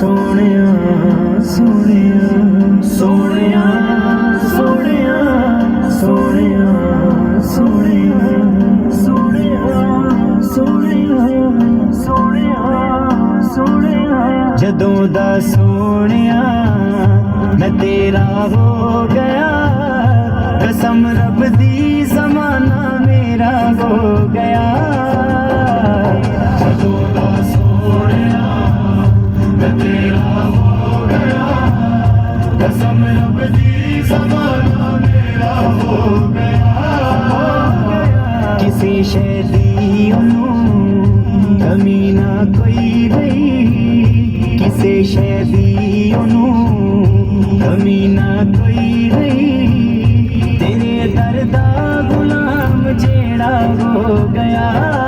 ਸੋਹਣਿਆ ਸੋਹਣਿਆ ਸੋਹਣਿਆ ਸੋਹਣਿਆ ਸੋਹਣਿਆ ਸੋਹਣਿਆ ਸੋਹਣਿਆ ਸੋਹਣਿਆ ਸੋਹਣਿਆ ਸੋਹਣਿਆ ਜਦੋਂ ਦਾ ਸੋਹਣਿਆ ਮੈਂ ਤੇਰਾ ਹੋ ਗਿਆ ਕਸਮ ਰੱਬ ਦੀ ਜ਼ਮਾਨਾ ਮੇਰਾ ਹੋ ਗਿਆ ਜਦੋਂ ਦਾ ਸੋਹਣਿਆ ਮੈਂ ਤੇਰਾ ਹੋ ਗਿਆ ਕਸਮ ਰੱਬ ਦੀ ਜ਼ਮਾਨਾ ਮੇਰਾ ਹੋ ਗਿਆ ਕਿਸੇ ਸ਼ੈ ਦੀ ਉਹਨੂੰ ਕਮੀ ਨਾ ਕੋਈ ਰਹੀ ਕਿਸੇ ਸ਼ੈ ਦੀ ਉਹਨੂੰ ਕਮੀ ਨਾ ਕੋਈ ਰਹੀ ਤੇਰੇ ਦਰ ਦਾ ਗੁਲਾਮ ਜਿਹੜਾ ਹੋ ਗਿਆ